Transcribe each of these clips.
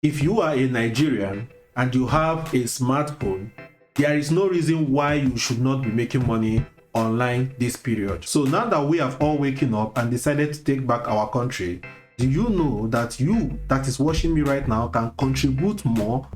If you are a Nigerian and you have a smartphone, there is no reason why you should not be making money online this period. So now that we have all waken up and decided to take back our country, do you know that you that is watching me right now can contribute more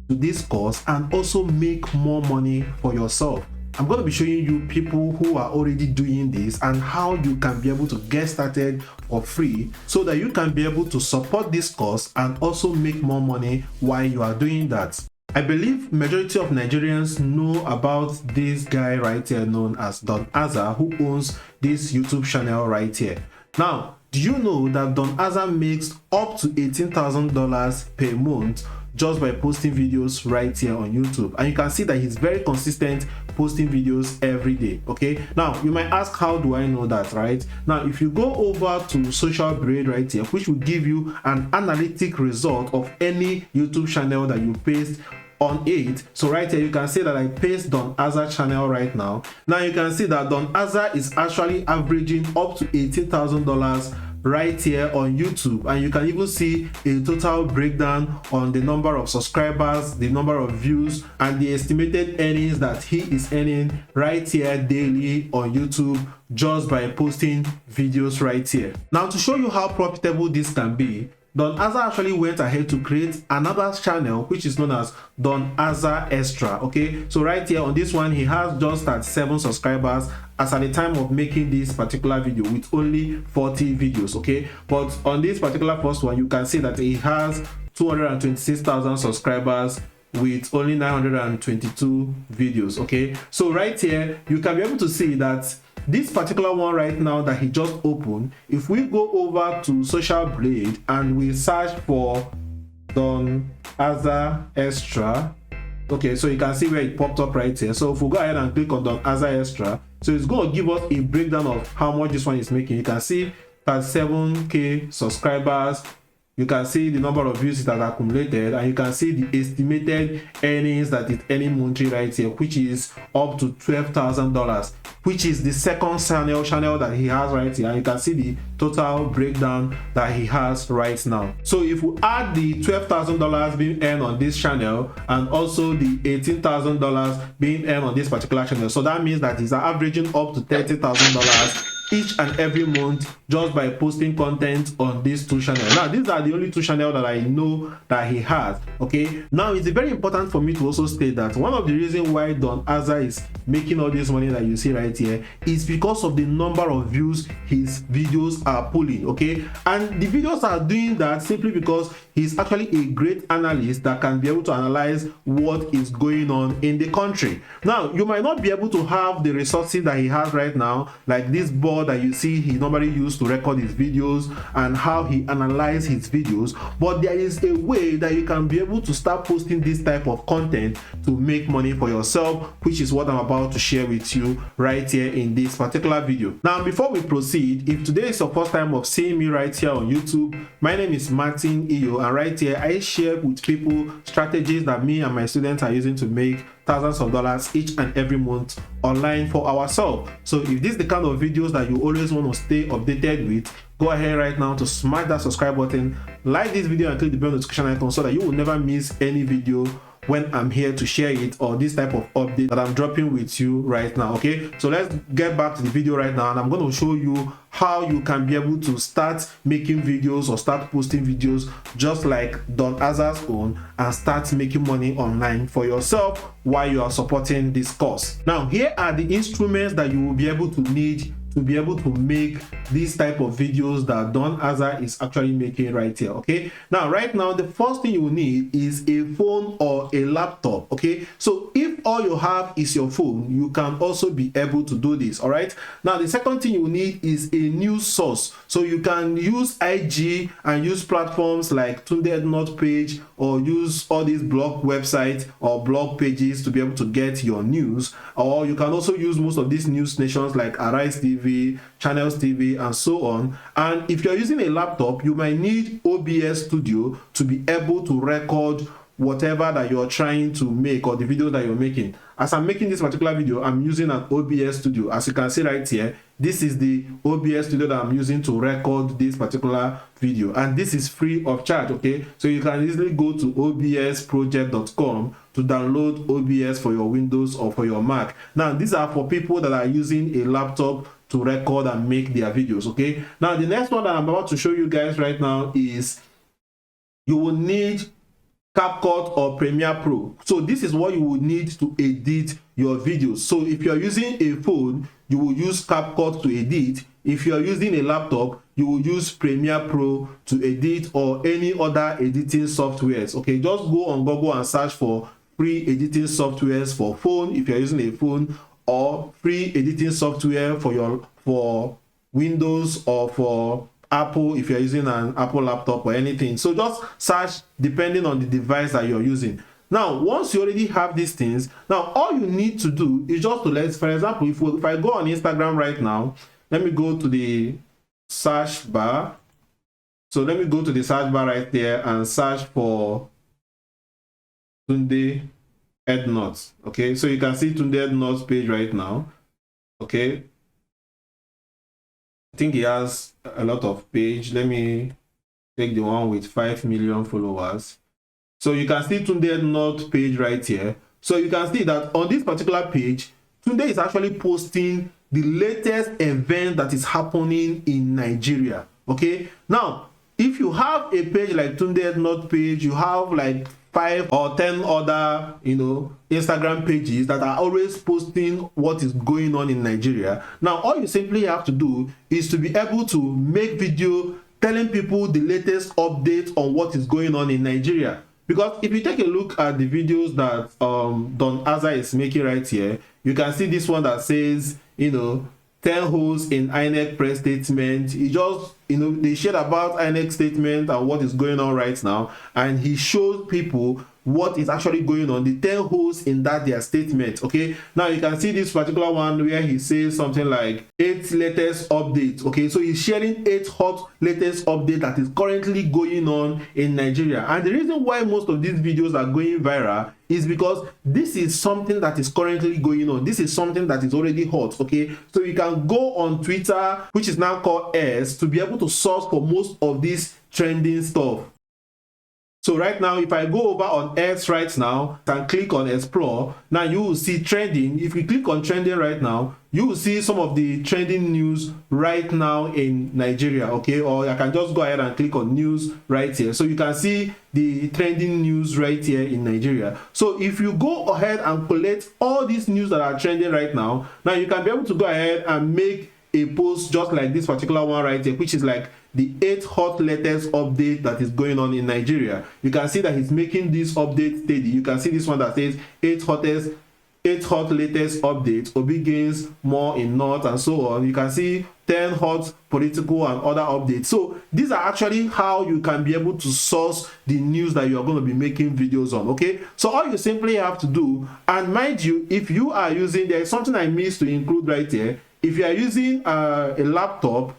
to this cause and also make more money for yourself? I'm going to be showing you people who are already doing this and how you can be able to get started for free so that you can be able to support this cause and also make more money while you are doing that. I believe majority of Nigerians know about this guy right here known as DonAZA, who owns this YouTube channel right here. Now, do you know that DonAZA makes up to $18,000 per month just by posting videos right here on YouTube? And you can see that he's very consistent posting videos every day. Okay, now you might ask, how do I know that? Right now, if you go over to Social Blade right here, which will give you an analytic result of any YouTube channel that you paste on it. So right here you can see that I paste DonAZA channel right now. Now you can see that DonAZA is actually averaging up to $18,000 right here on YouTube, and you can even see a total breakdown on the number of subscribers, the number of views, and the estimated earnings that he is earning right here daily on YouTube just by posting videos right here. Now, to show you how profitable this can be, DonAZA actually went ahead to create another channel which is known as DonAZA Extra. Okay, so right here on this one he has just at 7 subscribers as at the time of making this particular video, with only 40 videos. Okay, but on this particular first one you can see that he has 226,000 subscribers with only 922 videos. Okay, so right here you can be able to see that this particular one right now that he just opened, if we go over to Social Blade and we search for DonAZA Extra, okay, so you can see where it popped up right here. So if we go ahead and click on DonAZA Extra, so it's going to give us a breakdown of how much this one is making. You can see 37k subscribers, you can see the number of views that are accumulated, and you can see the estimated earnings that it's earning monthly right here, which is up to $12,000, which is the second channel that he has right here. And you can see the total breakdown that he has right now. So if we add the $12,000 being earned on this channel and also the $18,000 being earned on this particular channel, so that means that he's averaging up to $30,000 each and every month just by posting content on these two channels. Now, these are the only two channels that I know that he has. Okay, now it's very important for me to also state that one of the reasons why DonAZA is making all this money that you see right here is because of the number of views his videos are pulling. Okay, and the videos are doing that simply because he's actually a great analyst that can be able to analyze what is going on in the country. Now, you might not be able to have the resources that he has right now, like this board that you see he normally used to record his videos and how he analyzes his videos, but there is a way that you can be able to start posting this type of content to make money for yourself, which is what I'm about to share with you right here in this particular video. Now, before we proceed, if today is your first time of seeing me right here on YouTube, my name is Iyooh, and right here I share with people strategies that me and my students are using to make thousands of dollars each and every month online for ourselves. So if this is the kind of videos that you always want to stay updated with, go ahead right now to smash that subscribe button, like this video, and click the bell notification icon so that you will never miss any video when I'm here to share it, or this type of update that I'm dropping with you right now. Okay, so let's get back to the video right now, and I'm going to show you how you can be able to start making videos or start posting videos just like DonAZA's own, and start making money online for yourself while you are supporting this course. Now, here are the instruments that you will be able to need to be able to make these type of videos that DonAZA is actually making right here. Okay, now right now the first thing you will need is a phone or a laptop. Okay, so if all you have is your phone, you can also be able to do this. All right, now the second thing you will need is a news source. So you can use IG and use platforms like Tunde Not page, or use all these blog websites or blog pages to be able to get your news, or you can also use most of these news stations like Arise TV, Channels TV, and so on. And if you're using a laptop, you might need OBS Studio to be able to record whatever that you're trying to make, or the video that you're making. As I'm making this particular video, I'm using an OBS Studio. As you can see right here, this is the OBS studio that I'm using to record this particular video, and this is free of charge. Okay, so you can easily go to obsproject.com to download OBS for your Windows or for your Mac. Now these are for people that are using a laptop to record and make their videos. Okay, now the next one that I'm about to show you guys right now is you will need CapCut or Premiere Pro. So this is what you will need to edit your videos. So if you're using a phone, you will use CapCut to edit. If you're using a laptop, you will use Premiere Pro to edit, or any other editing softwares. Okay, just go on Google and search for free editing softwares for phone if you're using a phone, or free editing software for Windows or for Apple if you're using an Apple laptop or anything. So just search depending on the device that you're using. Now once you already have these things, now all you need to do is just to for example, if I go on Instagram right now, let me go to the search bar. So let me go to the search bar right there and search for Tunde Ednuts. Okay, so you can see Tunde Ednuts page right now. Okay, I think he has a lot of page. Let me take the one with 5 million followers. So you can see Tunde Ednuts page right here. So you can see that on this particular page, Tunde is actually posting the latest event that is happening in Nigeria. Okay, now if you have a page like Tunde Ednuts page, you have like 5 or 10 other, Instagram pages that are always posting what is going on in Nigeria. Now all you simply have to do is to be able to make video telling people the latest updates on what is going on in Nigeria. Because if you take a look at the videos that DonAZA is making right here, you can see this one that says 10 holes in INEC press statement. He just, they shared about INEC statement and what is going on right now, and he shows people what is actually going on, the 10 holes in their statement. Okay, now you can see this particular one where he says something like 8 latest updates. Okay, so he's sharing 8 hot latest updates that is currently going on in Nigeria. And the reason why most of these videos are going viral is because this is something that is currently going on. This is something that is already hot. Okay, so you can go on Twitter, which is now called X, to be able to source for most of this trending stuff. So right now, if I go over on X right now and click on Explore, now you will see trending. If you click on trending right now, you will see some of the trending news right now in Nigeria. Okay, or I can just go ahead and click on news right here. So you can see the trending news right here in Nigeria. So if you go ahead and collect all these news that are trending right now, now you can be able to go ahead and make a post just like this particular one right here, which is like the 8 hot latest update that is going on in Nigeria. You can see that he's making this update steady. You can see this one that says 8 hot latest updates, Obi gains more in North, and so on. You can see 10 hot political and other updates. So these are actually how you can be able to source the news that you are going to be making videos on. Okay, so all you simply have to do, and mind you, if you are using, there is something I missed to include right here. If you are using a laptop,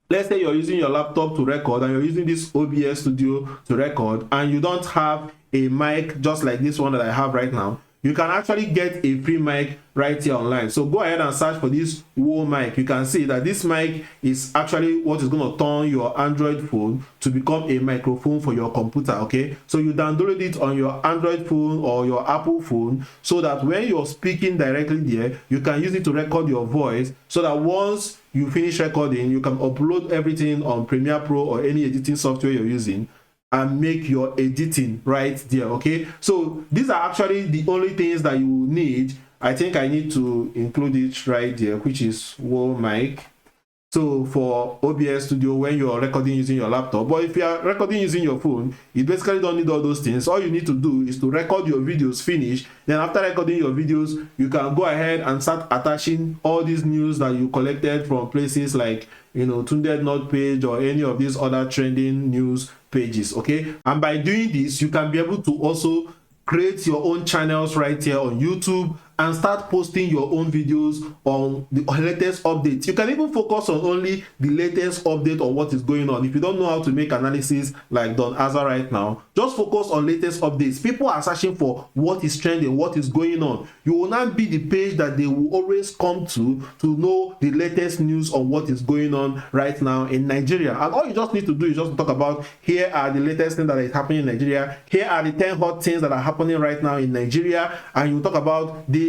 let's say you're using your laptop to record and you're using this OBS studio to record, and you don't have a mic just like this one that I have right now, you can actually get a free mic right here online. So go ahead and search for this Iyooh mic. You can see that this mic is actually what is going to turn your Android phone to become a microphone for your computer. Okay, so you download it on your Android phone or your Apple phone, so that when you're speaking directly there, you can use it to record your voice, so that once you finish recording, you can upload everything on Premiere Pro or any editing software you're using and make your editing right there. Okay, so these are actually the only things that you need. I think I need to include it right there, which is Iyooh mic. So for OBS studio, when you're recording using your laptop, but if you are recording using your phone, you basically don't need all those things. All you need to do is to record your videos, finish. Then after recording your videos, you can go ahead and start attaching all these news that you collected from places like, Tunde Ednuts page or any of these other trending news pages. Okay, and by doing this, you can be able to also create your own channels right here on YouTube and start posting your own videos on the latest updates. You can even focus on only the latest update on what is going on. If you don't know how to make analysis like DonAZA right now, just focus on latest updates. People are searching for what is trending, what is going on. You will not be the page that they will always come to know the latest news on what is going on right now in Nigeria. And all you just need to do is just talk about, here are the latest things that is happening in Nigeria, here are the 10 hot things that are happening right now in Nigeria, and you talk about this.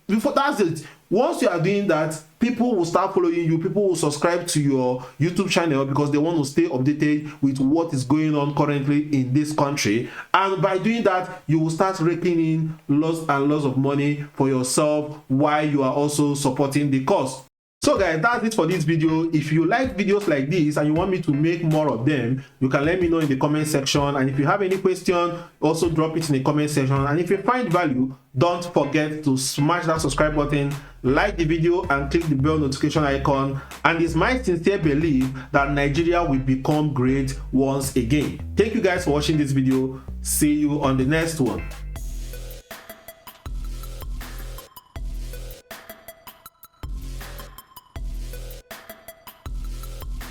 Before, that's it. Once you are doing that, people will start following you, people will subscribe to your YouTube channel because they want to stay updated with what is going on currently in this country. And by doing that, you will start raking in lots and lots of money for yourself while you are also supporting the cause. So guys, that's it for this video. If you like videos like this and you want me to make more of them, you can let me know in the comment section. And if you have any question, also drop it in the comment section. And if you find value, don't forget to smash that subscribe button, like the video, and click the bell notification icon. And it's my sincere belief that Nigeria will become great once again. Thank you guys for watching this video. See you on the next one.